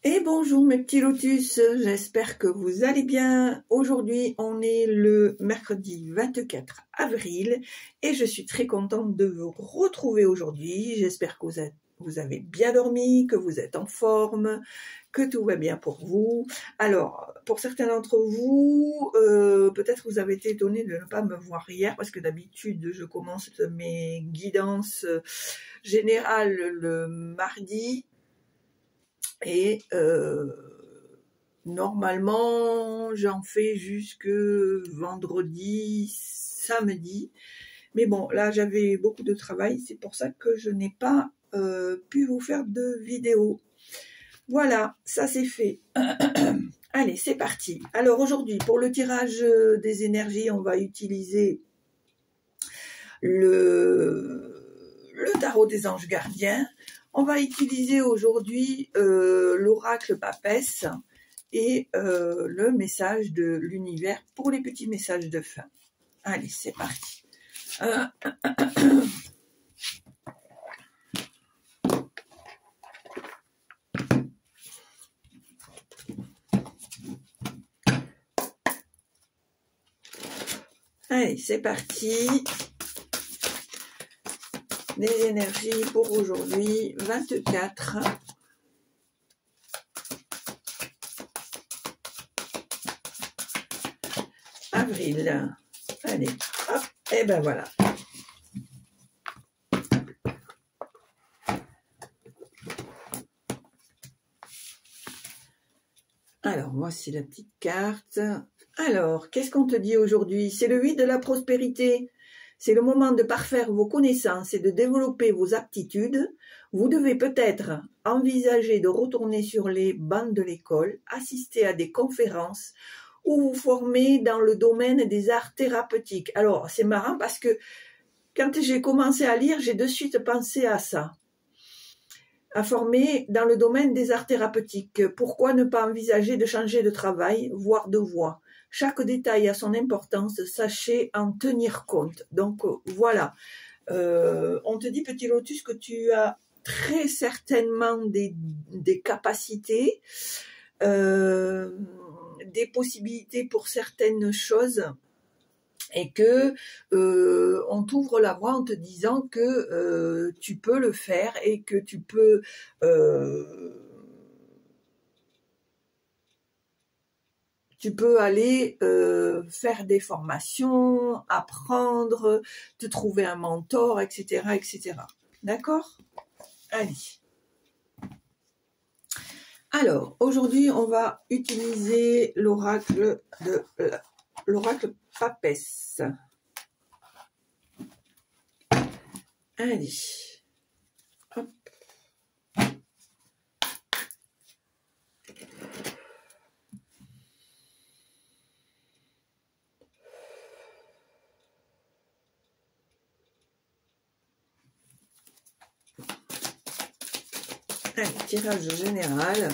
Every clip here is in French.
Et bonjour mes petits lotus, j'espère que vous allez bien. Aujourd'hui, on est le mercredi 24 avril et je suis très contente de vous retrouver aujourd'hui. J'espère que vous avez bien dormi, que vous êtes en forme, que tout va bien pour vous. Alors, pour certains d'entre vous, peut-être vous avez été étonnés de ne pas me voir hier parce que d'habitude, je commence mes guidances générales le mardi. Et normalement, j'en fais jusque vendredi, samedi. Mais bon, là, j'avais beaucoup de travail. C'est pour ça que je n'ai pas pu vous faire de vidéo. Voilà, ça c'est fait. Allez, c'est parti. Alors aujourd'hui, pour le tirage des énergies, on va utiliser le tarot des anges gardiens. On va utiliser aujourd'hui l'oracle papesse et le message de l'univers pour les petits messages de fin. Allez, c'est parti. Allez, c'est parti. Les énergies pour aujourd'hui, 24 avril. Allez, hop, et ben voilà. Alors, voici la petite carte. Alors, qu'est-ce qu'on te dit aujourd'hui? C'est le 8 de la prospérité. C'est le moment de parfaire vos connaissances et de développer vos aptitudes. Vous devez peut-être envisager de retourner sur les bancs de l'école, assister à des conférences ou vous former dans le domaine des arts thérapeutiques. Alors, c'est marrant parce que quand j'ai commencé à lire, j'ai de suite pensé à ça. À former dans le domaine des arts thérapeutiques. Pourquoi ne pas envisager de changer de travail, voire de voie? Chaque détail a son importance, sachez en tenir compte. Donc voilà, on te dit petit lotus que tu as très certainement des capacités, des possibilités pour certaines choses et que on t'ouvre la voie en te disant que tu peux le faire et que tu peux aller faire des formations, apprendre, te trouver un mentor, etc., etc. D'accord? Allez. Alors, aujourd'hui, on va utiliser l'oracle papesse. Allez. Hop. Allez, tirage général.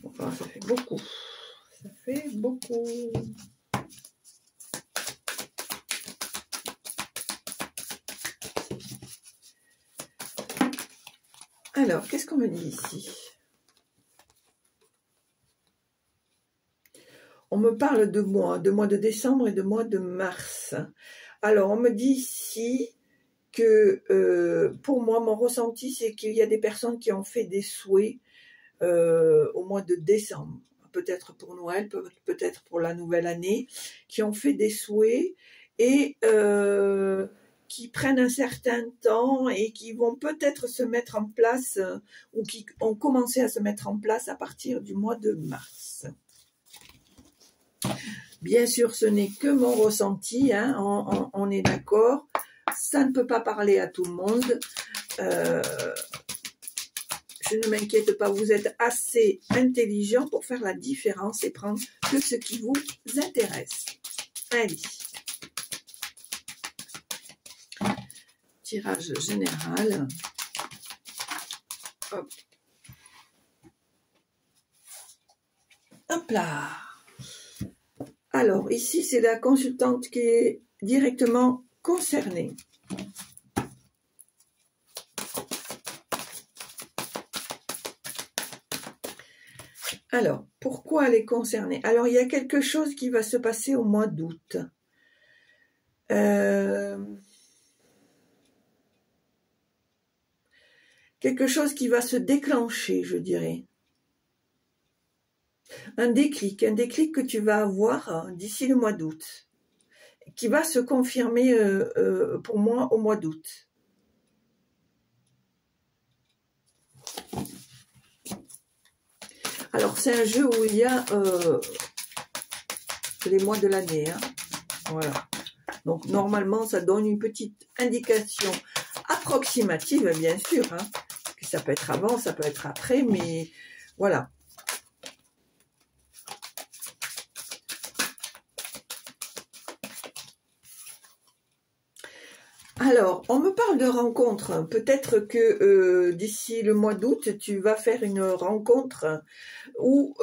Enfin, ça fait beaucoup. Ça fait beaucoup. Alors, qu'est-ce qu'on me dit ici? On me parle de mois de décembre et de mois de mars. Alors, on me dit ici que pour moi, mon ressenti, c'est qu'il y a des personnes qui ont fait des souhaits au mois de décembre. Peut-être pour Noël, peut-être pour la nouvelle année, qui ont fait des souhaits et qui prennent un certain temps et qui vont peut-être se mettre en place ou qui ont commencé à se mettre en place à partir du mois de mars. Bien sûr, ce n'est que mon ressenti, hein, on est d'accord. Ça ne peut pas parler à tout le monde. Je ne m'inquiète pas, vous êtes assez intelligent pour faire la différence et prendre que ce qui vous intéresse. Allez. Tirage général. Hop. Hop là. Alors, ici, c'est la consultante qui est directement concernée. Alors, pourquoi elle est concernée? Alors, il y a quelque chose qui va se passer au mois d'août. Quelque chose qui va se déclencher, je dirais. Un déclic que tu vas avoir d'ici le mois d'août, qui va se confirmer pour moi au mois d'août. Alors, c'est un jeu où il y a les mois de l'année. Hein. Voilà. Donc, normalement, ça donne une petite indication approximative, bien sûr. Hein. Ça peut être avant, ça peut être après, mais voilà. Alors, on me parle de rencontre. Peut-être que d'ici le mois d'août, tu vas faire une rencontre où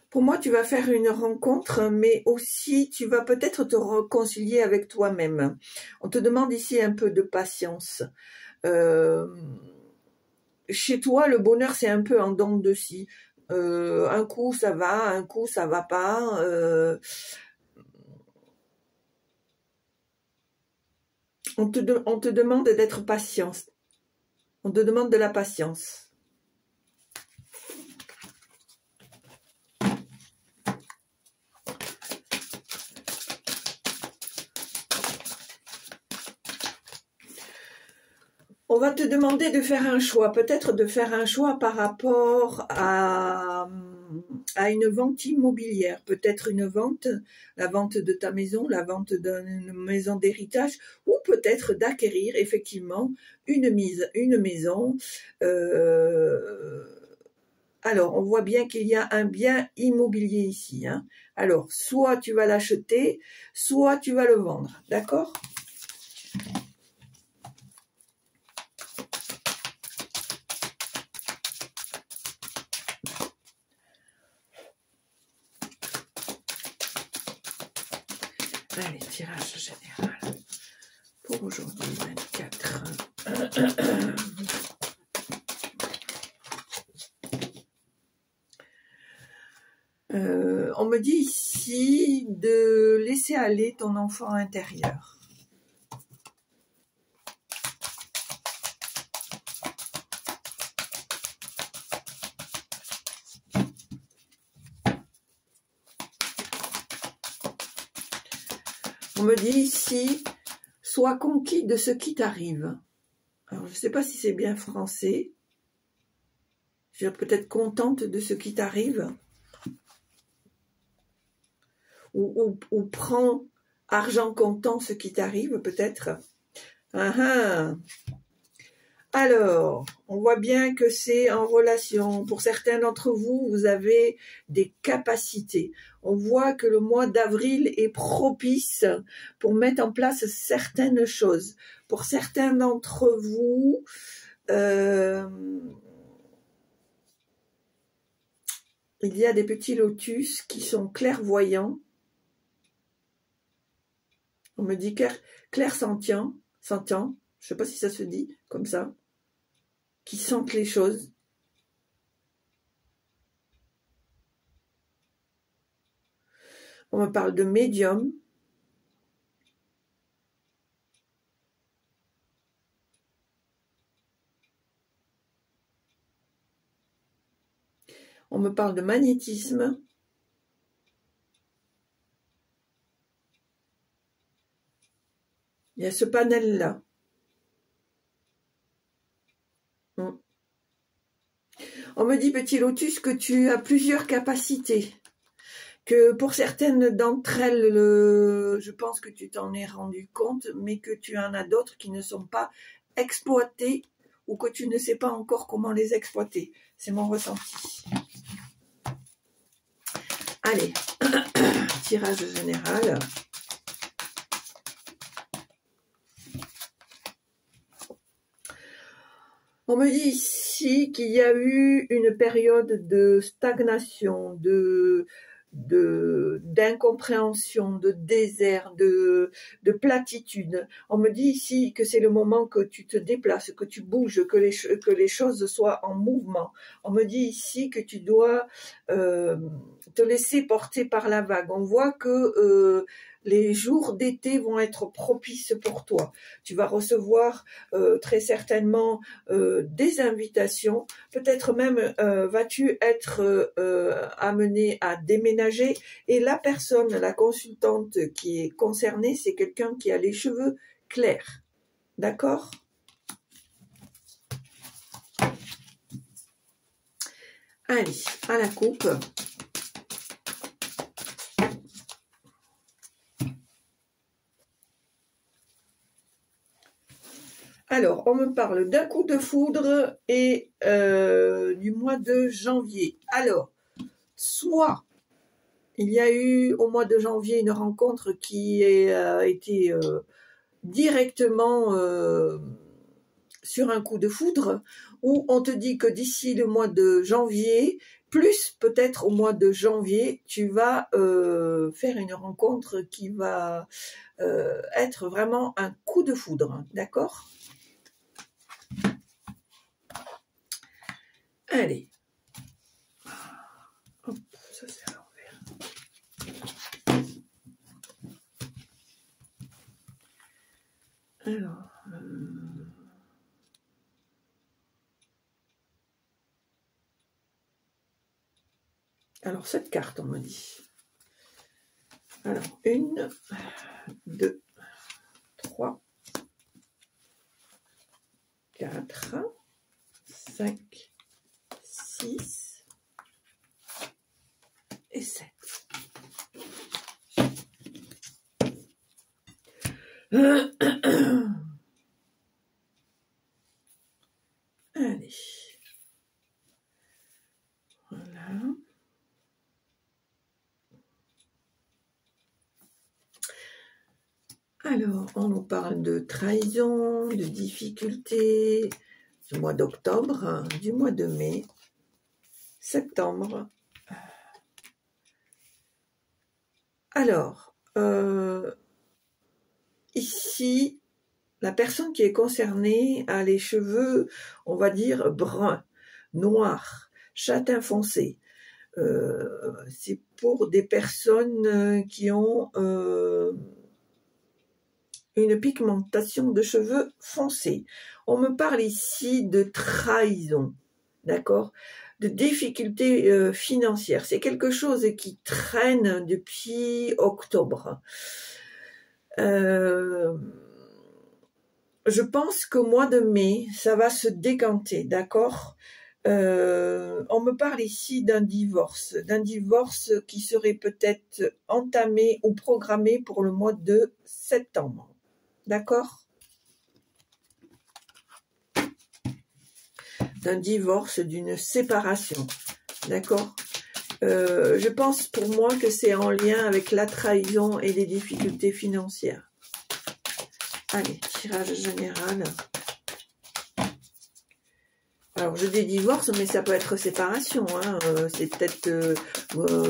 pour moi, tu vas faire une rencontre, mais aussi tu vas peut-être te réconcilier avec toi-même. On te demande ici un peu de patience. Chez toi, le bonheur, c'est un peu en dents de scie. Un coup, ça va, un coup, ça va pas. On te demande d'être patient. On te demande de la patience. On va te demander de faire un choix, peut-être de faire un choix par rapport à une vente immobilière, peut-être une vente, la vente de ta maison, la vente d'une maison d'héritage, ou peut-être d'acquérir effectivement une maison. Alors, on voit bien qu'il y a un bien immobilier ici. Hein. Alors, soit tu vas l'acheter, soit tu vas le vendre, d'accord ? Allez, tirage général pour aujourd'hui, 24. On me dit ici de laisser aller ton enfant intérieur. On me dit ici, sois conquis de ce qui t'arrive. Alors, je ne sais pas si c'est bien français. Je suis peut-être contente de ce qui t'arrive. Ou prends argent comptant ce qui t'arrive, peut-être. Alors, on voit bien que c'est en relation. Pour certains d'entre vous, vous avez des capacités. On voit que le mois d'avril est propice pour mettre en place certaines choses. Pour certains d'entre vous, il y a des petits lotus qui sont clairvoyants. On me dit clairsentient, je ne sais pas si ça se dit comme ça, qui sentent les choses. On me parle de médium. On me parle de magnétisme. Il y a ce panel-là. On me dit, petit lotus, que tu as plusieurs capacités. Que pour certaines d'entre elles, je pense que tu t'en es rendu compte, mais que tu en as d'autres qui ne sont pas exploitées ou que tu ne sais pas encore comment les exploiter. C'est mon ressenti. Allez, tirage général. On me dit ici qu'il y a eu une période de stagnation, d'incompréhension, de désert, de platitude. On me dit ici que c'est le moment que tu te déplaces, que tu bouges, que les choses soient en mouvement. On me dit ici que tu dois te laisser porter par la vague. On voit que les jours d'été vont être propices pour toi. Tu vas recevoir très certainement des invitations. Peut-être même vas-tu être amené à déménager. Et la personne, la consultante qui est concernée, c'est quelqu'un qui a les cheveux clairs. D'accord ? Allez, à la coupe. Alors, on me parle d'un coup de foudre et du mois de janvier. Alors, soit il y a eu au mois de janvier une rencontre qui a été directement sur un coup de foudre, où on te dit que d'ici le mois de janvier, plus peut-être au mois de janvier, tu vas faire une rencontre qui va être vraiment un coup de foudre, d'accord ? Allez. Hop, ça c'est à l'envers. Alors, alors cette carte, on me dit. Alors, 1, 2, 3, 4, 5, 6 et 7. Allez. Voilà. Alors, on nous parle de trahison, de difficultés, du mois d'octobre, du mois de mai, septembre. Alors, ici, la personne qui est concernée a les cheveux, on va dire, bruns, noirs, châtain foncé. C'est pour des personnes qui ont une pigmentation de cheveux foncés. On me parle ici de trahison, d'accord ? De difficultés financières. C'est quelque chose qui traîne depuis octobre. Je pense qu'au mois de mai, ça va se décanter, d'accord ? On me parle ici d'un divorce qui serait peut-être entamé ou programmé pour le mois de septembre, d'accord ? D'un divorce, d'une séparation, d'accord ? Je pense pour moi que c'est en lien avec la trahison et les difficultés financières. Allez, tirage général. Alors, je dis divorce, mais ça peut être séparation. Hein. C'est peut-être,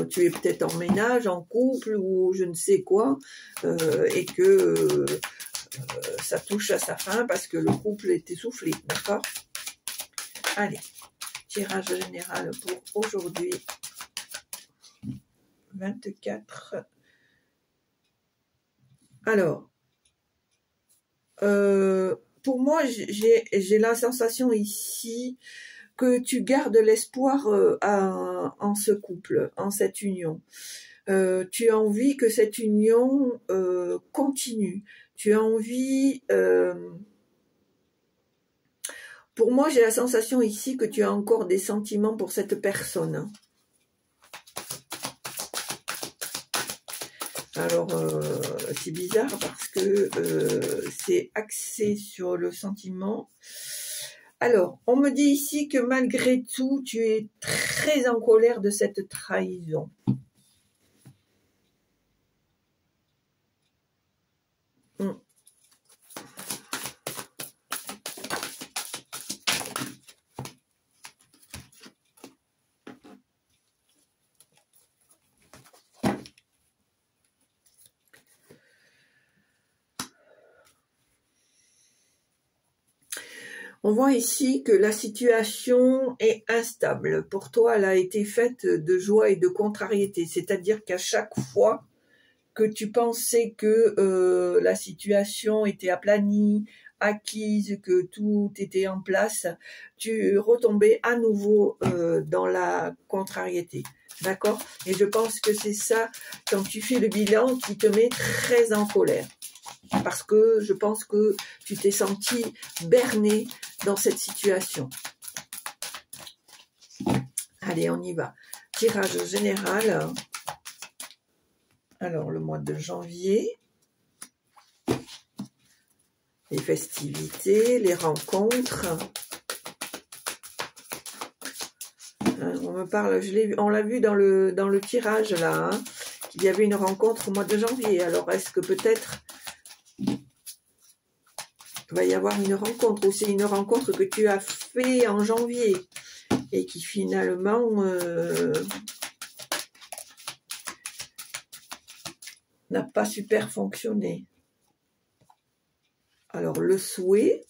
tu es peut-être en ménage, en couple ou je ne sais quoi, et que ça touche à sa fin parce que le couple est essoufflé, d'accord ? Allez, tirage général pour aujourd'hui. 24. Alors, pour moi, j'ai la sensation ici que tu gardes l'espoir en ce couple, en cette union. Tu as envie que cette union continue. Tu as envie... pour moi, j'ai la sensation ici que tu as encore des sentiments pour cette personne. Alors, c'est bizarre parce que c'est axé sur le sentiment. Alors, on me dit ici que malgré tout, tu es très en colère de cette trahison. On voit ici que la situation est instable. Pour toi, elle a été faite de joie et de contrariété. C'est-à-dire qu'à chaque fois que tu pensais que la situation était aplanie, acquise, que tout était en place, tu retombais à nouveau dans la contrariété. D'accord? Et je pense que c'est ça, quand tu fais le bilan, qui te met très en colère. Parce que je pense que tu t'es senti berné dans cette situation. Allez, on y va. Tirage général. Alors, le mois de janvier. Les festivités, les rencontres. On me parle, on l'a vu dans le tirage là, hein, qu'il y avait une rencontre au mois de janvier. Alors, est-ce que peut-être il va y avoir une rencontre, ou c'est une rencontre que tu as fait en janvier et qui finalement n'a pas super fonctionné. Alors le souhait,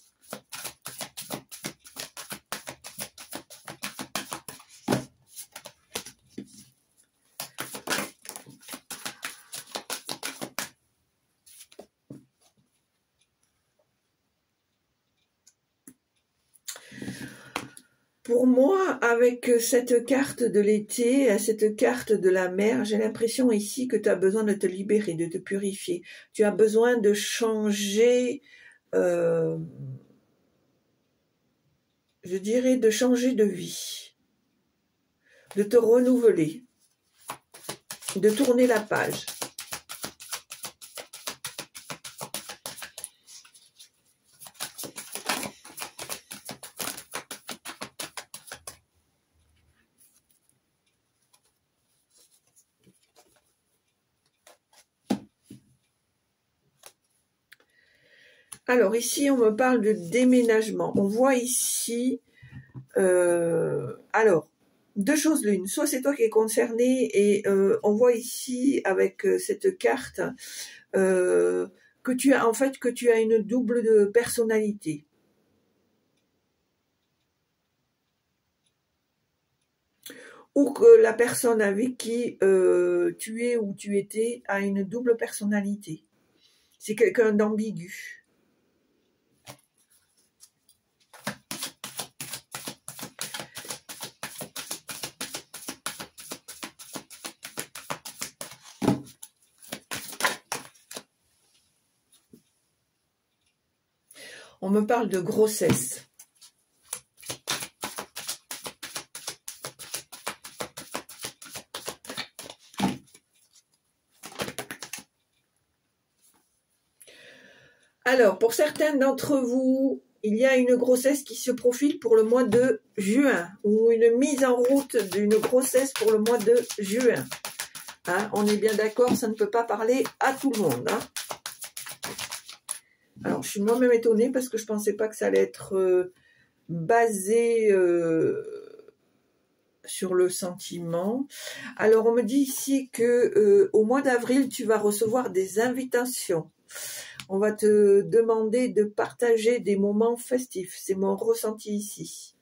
pour moi, avec cette carte de l'été, cette carte de la mer, j'ai l'impression ici que tu as besoin de te libérer, de te purifier. Tu as besoin de changer, je dirais de changer de vie, de te renouveler, de tourner la page. Alors ici, on me parle de déménagement. On voit ici, alors, deux choses l'une. Soit c'est toi qui es concerné et on voit ici avec cette carte que tu as en fait que tu as une double de personnalité. Ou que la personne avec qui tu es ou tu étais a une double personnalité. C'est quelqu'un d'ambigu. On me parle de grossesse. Alors, pour certains d'entre vous, il y a une grossesse qui se profile pour le mois de juin, ou une mise en route d'une grossesse pour le mois de juin. Hein, on est bien d'accord, ça ne peut pas parler à tout le monde. Hein. Alors, je suis moi-même étonnée parce que je ne pensais pas que ça allait être basé sur le sentiment. Alors, on me dit ici que au mois d'avril, tu vas recevoir des invitations. On va te demander de partager des moments festifs. C'est mon ressenti ici.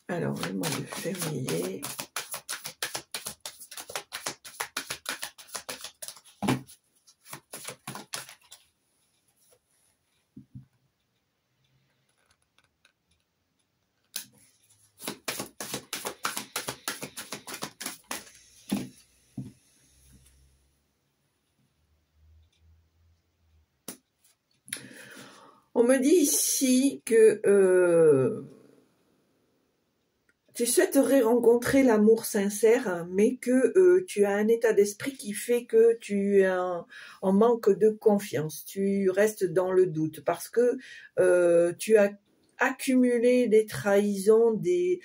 Alors, le mois de février. On me dit ici que tu souhaiterais rencontrer l'amour sincère, mais que tu as un état d'esprit qui fait que tu es en manque de confiance. Tu restes dans le doute parce que tu as accumulé des trahisons, des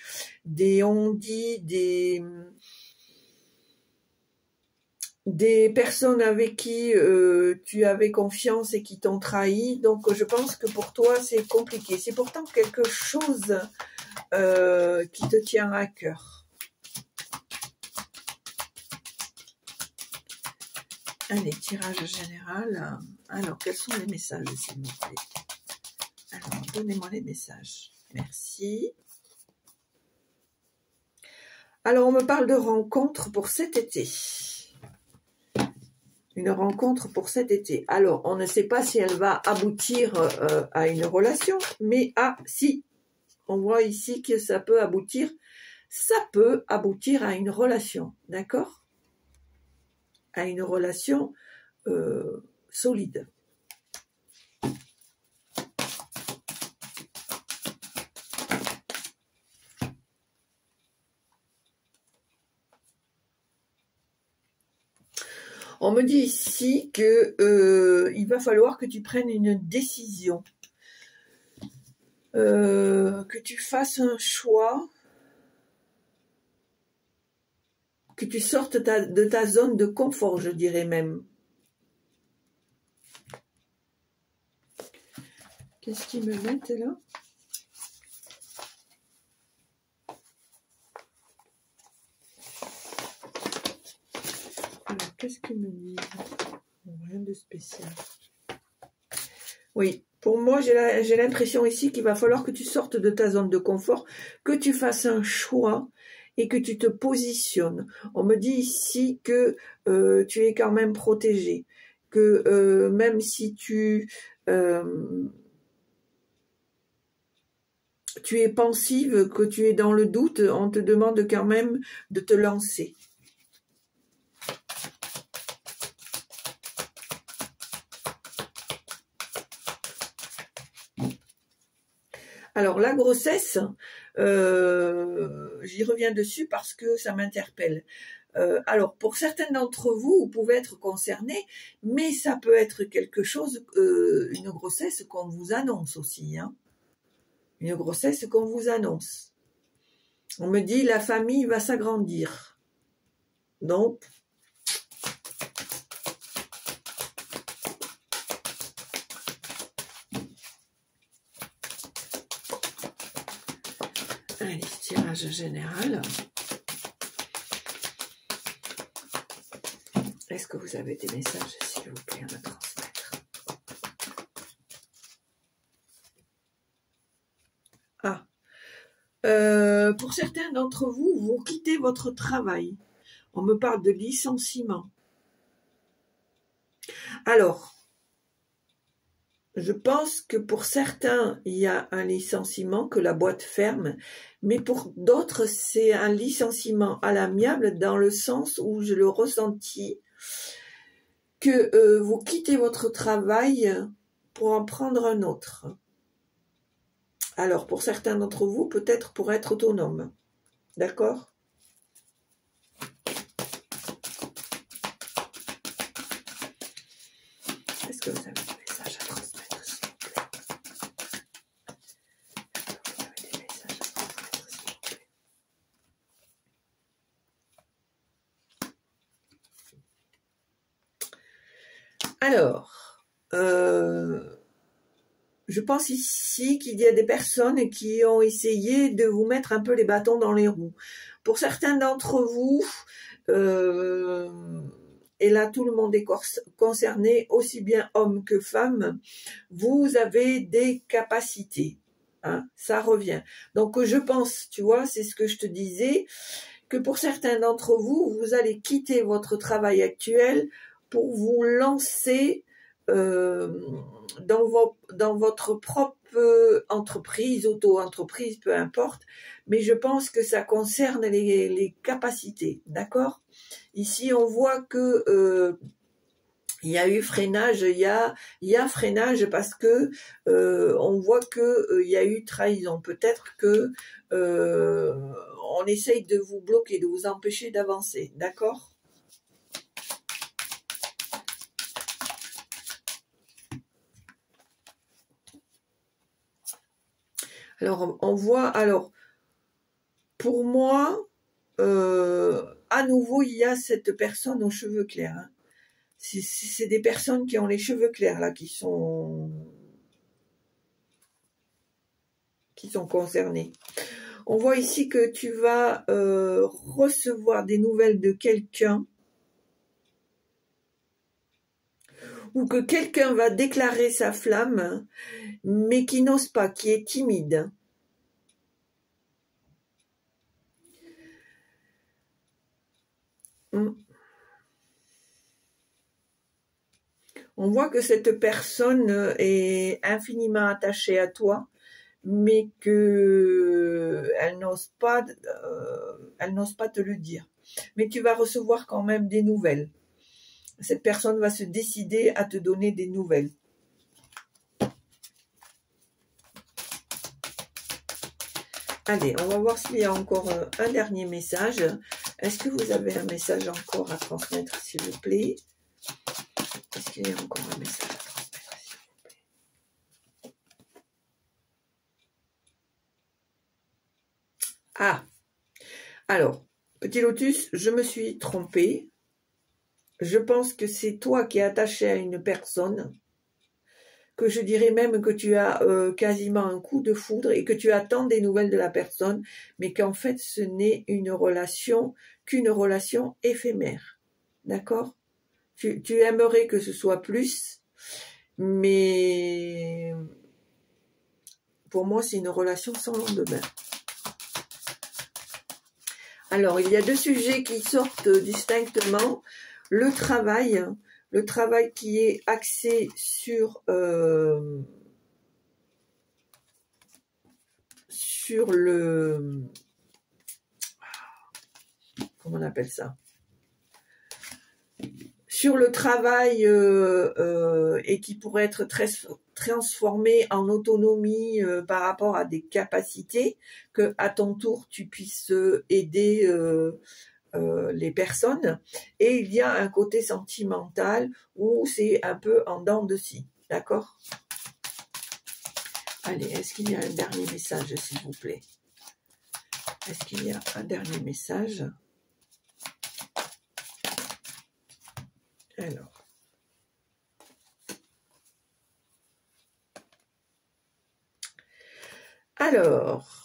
on-dit, des personnes avec qui tu avais confiance et qui t'ont trahi. Donc, je pense que pour toi, c'est compliqué. C'est pourtant quelque chose qui te tient à cœur. Allez, tirage général. Alors, quels sont les messages, s'il vous plaît? Alors, donnez-moi les messages. Merci. Alors, on me parle de rencontre pour cet été. Une rencontre pour cet été. Alors, on ne sait pas si elle va aboutir à une relation, mais si. On voit ici que ça peut aboutir. Ça peut aboutir à une relation, d'accord? À une relation solide. On me dit ici que il va falloir que tu prennes une décision, que tu fasses un choix, que tu sortes de ta zone de confort, je dirais même. Qu'est-ce qu'ils me mettent là? Alors, qu'est-ce qu'ils me disent? Rien de spécial. Oui, pour moi, j'ai l'impression ici qu'il va falloir que tu sortes de ta zone de confort, que tu fasses un choix et que tu te positionnes. On me dit ici que tu es quand même protégé, que même si tu es pensive, que tu es dans le doute, on te demande quand même de te lancer. Alors, la grossesse, j'y reviens dessus parce que ça m'interpelle. Alors, pour certains d'entre vous, vous pouvez être concernés, mais ça peut être quelque chose, une grossesse qu'on vous annonce aussi. Hein. Une grossesse qu'on vous annonce. On me dit, la famille va s'agrandir. Donc, allez, tirage général. Est-ce que vous avez des messages, s'il vous plaît, à me transmettre? Pour certains d'entre vous, vous quittez votre travail. On me parle de licenciement. Alors, je pense que pour certains, il y a un licenciement, que la boîte ferme, mais pour d'autres, c'est un licenciement à l'amiable dans le sens où je le ressentis, que vous quittez votre travail pour en prendre un autre. Alors, pour certains d'entre vous, peut-être pour être autonome. D'accord ? Est-ce que vous avez des messages à transmettre, s'il vous plaît? Est-ce que vous avez des messages à transmettre, s'il vous plaît? Alors, je pense ici qu'il y a des personnes qui ont essayé de vous mettre un peu les bâtons dans les roues. Pour certains d'entre vous, et là tout le monde est concerné, aussi bien hommes que femmes, vous avez des capacités. Hein, ça revient. Donc je pense, tu vois, c'est ce que je te disais, que pour certains d'entre vous, vous allez quitter votre travail actuel pour vous lancer dans votre propre entreprise, auto-entreprise, peu importe, mais je pense que ça concerne les capacités, d'accord? Ici, on voit que il y a eu freinage, il y a freinage parce que on voit que il y a eu trahison. Peut-être que on essaye de vous bloquer, de vous empêcher d'avancer, d'accord? Alors, on voit, alors, pour moi, à nouveau, il y a cette personne aux cheveux clairs. Hein. C'est des personnes qui ont les cheveux clairs, là, qui sont concernées. On voit ici que tu vas recevoir des nouvelles de quelqu'un. ou que quelqu'un va déclarer sa flamme, mais qui n'ose pas, qui est timide. On voit que cette personne est infiniment attachée à toi, mais que elle n'ose pas te le dire. Mais tu vas recevoir quand même des nouvelles. Cette personne va se décider à te donner des nouvelles. Allez, on va voir s'il y a encore un dernier message. Est-ce que vous avez un message encore à transmettre, s'il vous plaît? Est-ce qu'il y a encore un message à transmettre, s'il vous plaît? Ah, alors, petit lotus, je me suis trompée. Je pense que c'est toi qui es attaché à une personne, que je dirais même que tu as quasiment un coup de foudre et que tu attends des nouvelles de la personne, mais qu'en fait ce n'est une relation qu'une relation éphémère. D'accord? Tu aimerais que ce soit plus, mais pour moi c'est une relation sans lendemain. Alors, il y a deux sujets qui sortent distinctement. Le travail qui est axé sur le... Comment on appelle ça? Sur le travail et qui pourrait être très transformé en autonomie par rapport à des capacités, que à ton tour tu puisses aider les personnes. Et il y a un côté sentimental où c'est un peu en dents de scie, d'accord? Allez, est-ce qu'il y a un dernier message, s'il vous plaît? Est-ce qu'il y a un dernier message? Alors,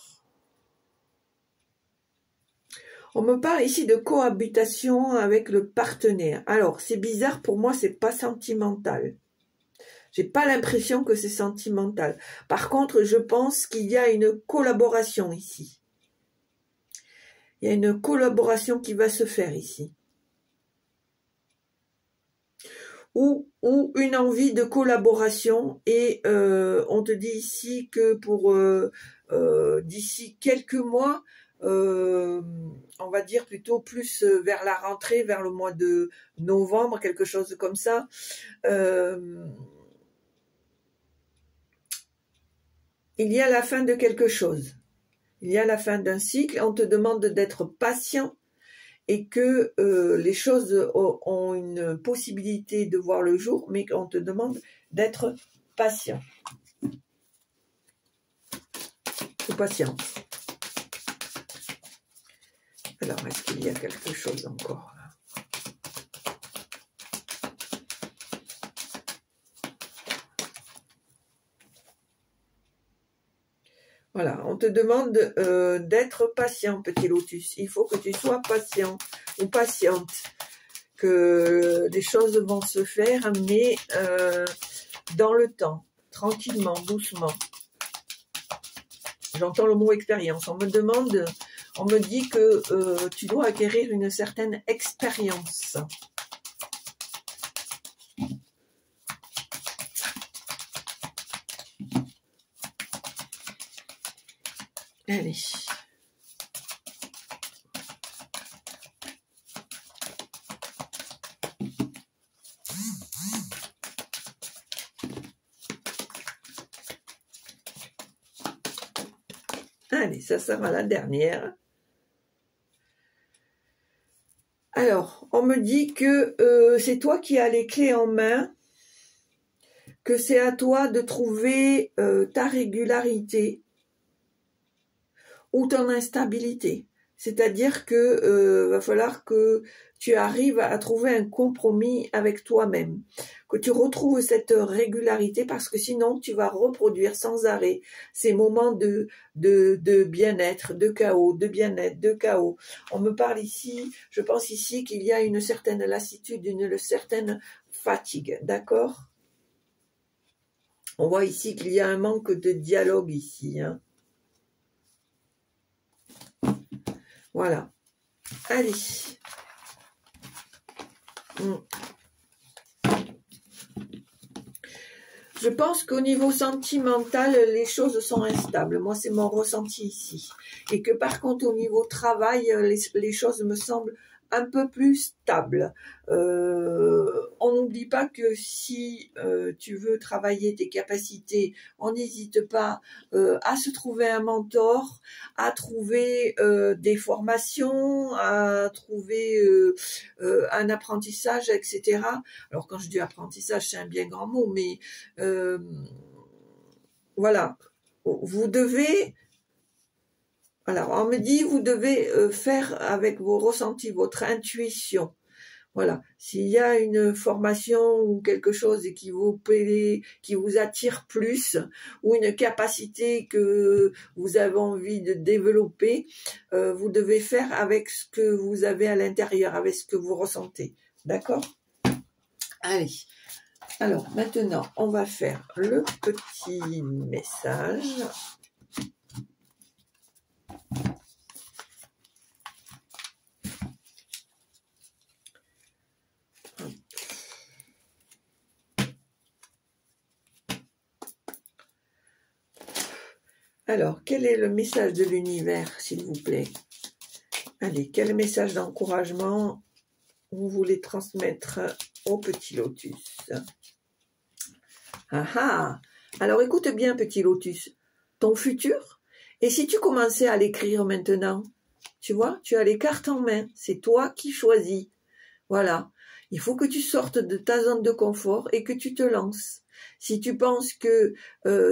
on me parle ici de cohabitation avec le partenaire. Alors, c'est bizarre, pour moi, c'est pas sentimental. J'ai pas l'impression que c'est sentimental. Par contre, je pense qu'il y a une collaboration ici. Il y a une collaboration qui va se faire ici. Ou une envie de collaboration, et on te dit ici que pour d'ici quelques mois, on va dire plutôt plus vers la rentrée, vers le mois de novembre, quelque chose comme ça, il y a la fin de quelque chose, il y a la fin d'un cycle. On te demande d'être patient et que les choses ont une possibilité de voir le jour, mais qu'on te demande d'être patient ou patiente. Alors, est-ce qu'il y a quelque chose encore là? Voilà, on te demande d'être patient, petit lotus. Il faut que tu sois patient ou patiente, que des choses vont se faire, mais dans le temps, tranquillement, doucement. J'entends le mot expérience. On me dit que tu dois acquérir une certaine expérience. Allez. Allez, ça sera la dernière. Alors, on me dit que c'est toi qui as les clés en main, que c'est à toi de trouver ta régularité ou ton instabilité. C'est-à-dire que va falloir que tu arrives à trouver un compromis avec toi-même, que tu retrouves cette régularité, parce que sinon tu vas reproduire sans arrêt ces moments de bien-être, de chaos, de bien-être, de chaos. On me parle ici, je pense ici qu'il y a une certaine lassitude, une certaine fatigue, d'accord? On voit ici qu'il y a un manque de dialogue ici, hein. Voilà. Allez. Je pense qu'au niveau sentimental, les choses sont instables. Moi, c'est mon ressenti ici. Et que par contre, au niveau travail, les choses me semblent un peu plus stables. On n'oublie pas que si tu veux travailler tes capacités, on n'hésite pas à se trouver un mentor, à trouver des formations, à trouver un apprentissage, etc. Alors quand je dis apprentissage, c'est un bien grand mot, mais voilà, vous devez, alors on me dit, vous devez faire avec vos ressentis, votre intuition. Voilà, s'il y a une formation ou quelque chose qui vous plaît, qui vous attire plus, ou une capacité que vous avez envie de développer, vous devez faire avec ce que vous avez à l'intérieur, avec ce que vous ressentez. D'accord? Allez. Alors, maintenant, on va faire le petit message. Alors, quel est le message de l'univers, s'il vous plaît? Allez, quel message d'encouragement vous voulez transmettre au petit lotus? Ah ah! Alors écoute bien, petit lotus, ton futur, et si tu commençais à l'écrire maintenant, tu vois, tu as les cartes en main, c'est toi qui choisis. Voilà, il faut que tu sortes de ta zone de confort et que tu te lances. Si tu penses que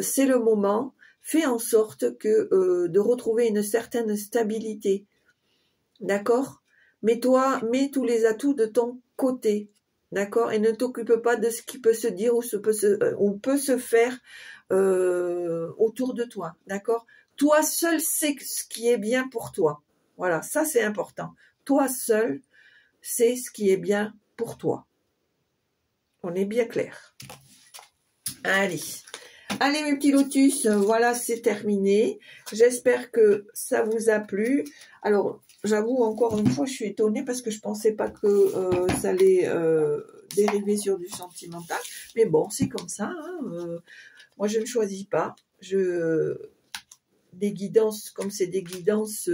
c'est le moment, fais en sorte que de retrouver une certaine stabilité. D'accord? Mets tous les atouts de ton côté. D'accord? Et ne t'occupe pas de ce qui peut se dire ou peut se faire autour de toi. D'accord? Toi seul sais ce qui est bien pour toi. Voilà, ça c'est important. Toi seul sais ce qui est bien pour toi. On est bien clair. Allez. Allez mes petits lotus, voilà, c'est terminé. J'espère que ça vous a plu. Alors, j'avoue, encore une fois, je suis étonnée parce que je pensais pas que ça allait dériver sur du sentimental. Mais bon, c'est comme ça. Hein, moi, je ne choisis pas. Des guidances, comme c'est des guidances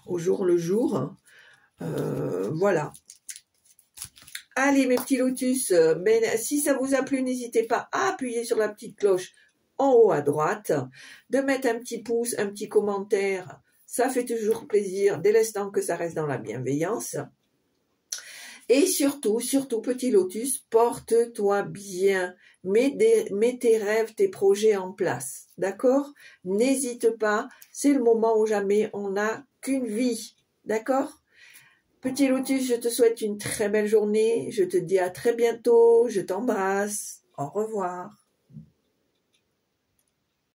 au jour le jour. Voilà. Allez mes petits lotus, si ça vous a plu, n'hésitez pas à appuyer sur la petite cloche en haut à droite, de mettre un petit pouce, un petit commentaire, ça fait toujours plaisir, dès l'instant que ça reste dans la bienveillance. Et surtout, petit lotus, porte-toi bien, mets tes rêves, tes projets en place, d'accord? N'hésite pas, c'est le moment où jamais on n'a qu'une vie, d'accord? Petit lotus, je te souhaite une très belle journée. Je te dis à très bientôt. Je t'embrasse. Au revoir.